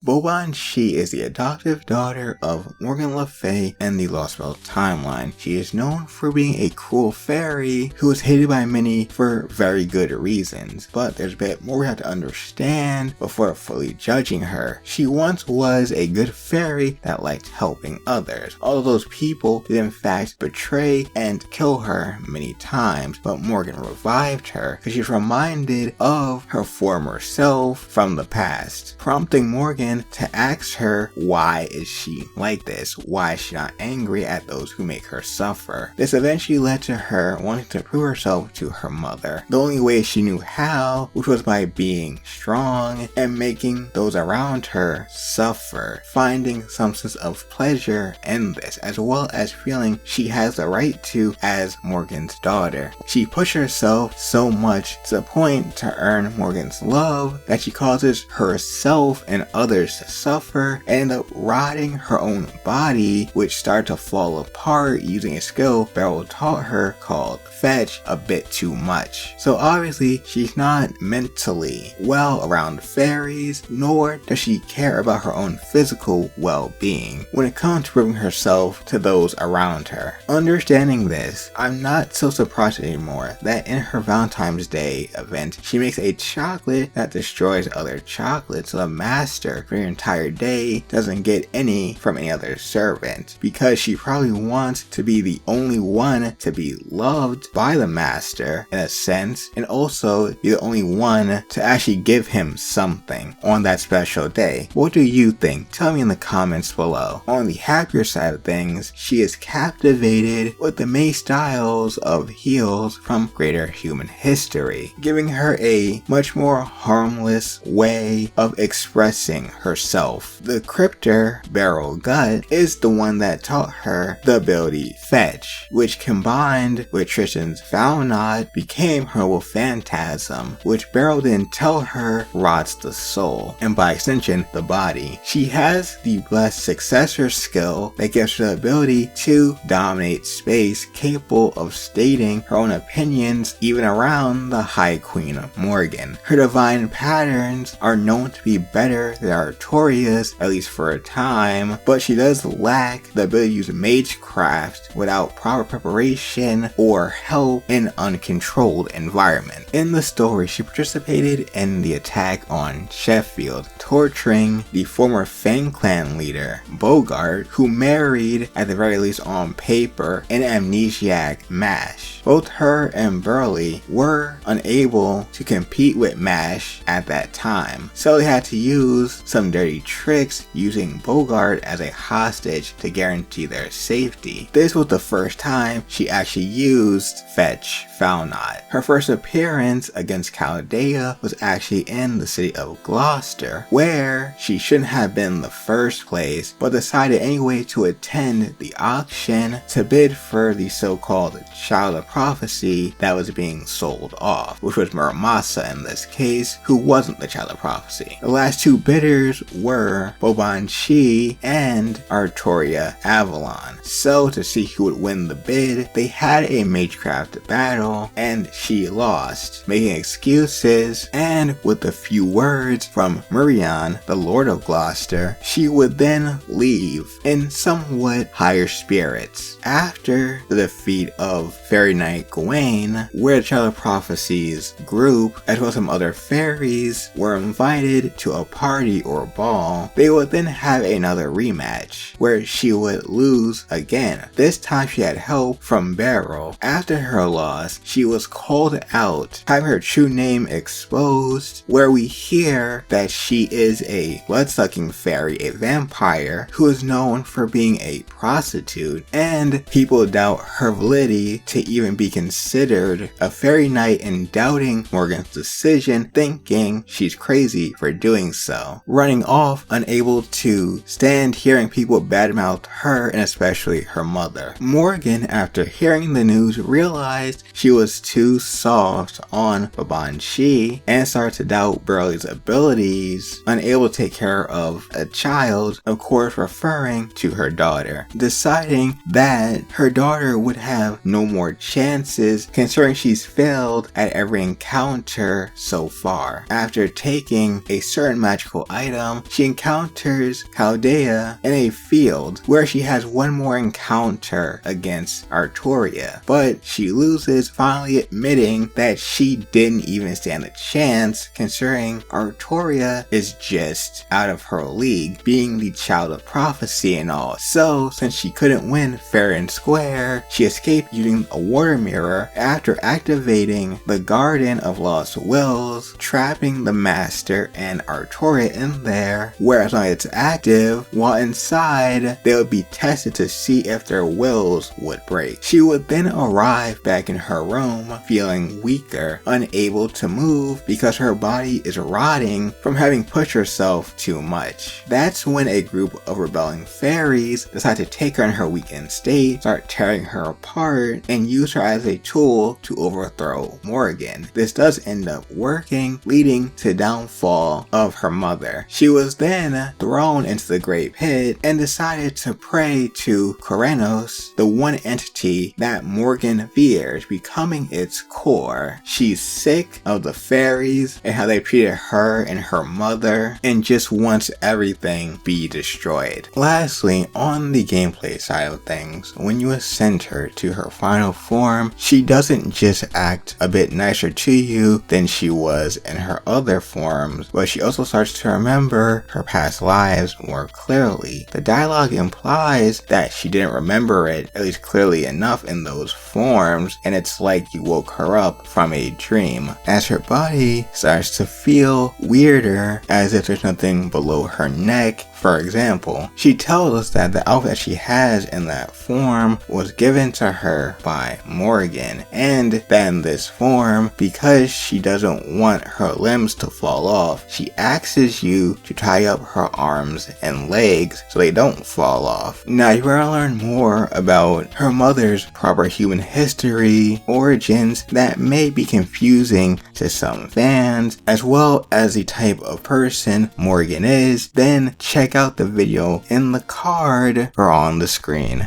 Baobhan, she is the adoptive daughter of Morgan Le Fay in the Lost World timeline. She is known for being a cruel fairy who is hated by many for very good reasons, but there's a bit more we have to understand before fully judging her. She once was a good fairy that liked helping others. All of those people did in fact betray and kill her many times, but Morgan revived her because she's reminded of her former self from the past, prompting Morgan to ask her why is she like this? Why is she not angry at those who make her suffer? This eventually led to her wanting to prove herself to her mother, the only way she knew how, which was by being strong and making those around her suffer, finding some sense of pleasure in this, as well as feeling she has the right to as Morgan's daughter. She pushed herself so much to the point to earn Morgan's love that she causes herself and others to suffer and end up rotting her own body, which started to fall apart using a skill Beryl taught her called fetch a bit too much. So obviously she's not mentally well around fairies, nor does she care about her own physical well-being when it comes to proving herself to those around her. Understanding this, I'm not so surprised anymore that in her Valentine's Day event, she makes a chocolate that destroys other chocolates, so the master for the entire day doesn't get any from any other servant, because she probably wants to be the only one to be loved by the master in a sense, and also be the only one to actually give him something on that special day. What do you think? Tell me in the comments below. On the happier side of things, she is captivated with the many styles of heels from greater human history, giving her a much more harmless way of expressing herself. The crypter Beryl Gut is the one that taught her the ability Fetch, which combined with Tristan's Valnod became her little phantasm, which Beryl didn't tell her rots the soul, and by extension the body. She has the blessed successor skill that gives her the ability to dominate space, capable of stating her own opinions even around the High Queen Morgan. Her divine patterns are known to be better than Artoria's, at least for a time, but she does lack the ability to use magecraft without proper preparation or help in uncontrolled environment. In the story, she participated in the attack on Sheiffield, torturing the former Fang Clan leader, Bogart, who married, at the very least on paper, an amnesiac Mash. Both her and Burley were unable to compete with Mash at that time, so they had to use some dirty tricks using Bogart as a hostage to guarantee their safety. This was the first time she actually used Fetch Valnod. Her first appearance against Chaldea was actually in the city of Gloucester, where she shouldn't have been in the first place, but decided anyway to attend the auction to bid for the so-called Child of Prophecy that was being sold off, which was Muramasa in this case, who wasn't the Child of Prophecy. The last two bidders were Baobhan and Artoria Avalon. So to see who would win the bid, they had a magecraft battle, and she lost, making excuses, and with a few words from Murian, the Lord of Gloucester, she would then leave in somewhat higher spirits. After the defeat of Fairy Knight Gawain, where the Child of Prophecy's group, as well as some other fairies, were invited to a party or ball, they would then have another rematch, where she would lose again. This time she had help from Beryl. After her loss, she was called out, having her true name exposed, where we hear that she is a blood-sucking fairy, a vampire, who is known for being a prostitute, and people doubt her validity to even be considered a fairy knight and doubting Morgan's decision, thinking she's crazy for doing so, running off, unable to stand hearing people badmouth her and especially her mother. Morgan, after hearing the news, realized she was too soft on Baobhan and started to doubt Burley's abilities, unable to take care of a child, of course referring to her daughter, deciding that her daughter would have no more chances considering she's failed at every encounter so far. After taking a certain magical item bottom, she encounters Chaldea in a field where she has one more encounter against Artoria, but she loses, finally admitting that she didn't even stand a chance, considering Artoria is just out of her league, being the child of prophecy and all. So, since she couldn't win fair and square, she escaped using a water mirror after activating the Garden of Lost Wills, trapping the Master and Artoria in there, where as long as it's active, while inside, they would be tested to see if their wills would break. She would then arrive back in her room, feeling weaker, unable to move because her body is rotting from having pushed herself too much. That's when a group of rebelling fairies decide to take her in her weakened state, start tearing her apart, and use her as a tool to overthrow Morgan. This does end up working, leading to the downfall of her mother. She was then thrown into the Great Pit and decided to pray to Korenos, the one entity that Morgan fears, becoming its core. She's sick of the fairies and how they treated her and her mother, and just wants everything be destroyed. Lastly, on the gameplay side of things, when you ascend her to her final form, she doesn't just act a bit nicer to you than she was in her other forms, but she also starts to remember her past lives more clearly. The dialogue implies that she didn't remember it at least clearly enough in those forms, and it's like you woke her up from a dream, as her body starts to feel weirder, as if there's nothing below her neck. For example, she tells us that the outfit she has in that form was given to her by Morgan, and that in this form, because she doesn't want her limbs to fall off, she asks you to tie up her arms and legs so they don't fall off. Now, you're going to learn more about her mother's proper human history, origins that may be confusing to some fans, as well as the type of person Morgan is, then check out the video in the card or on the screen.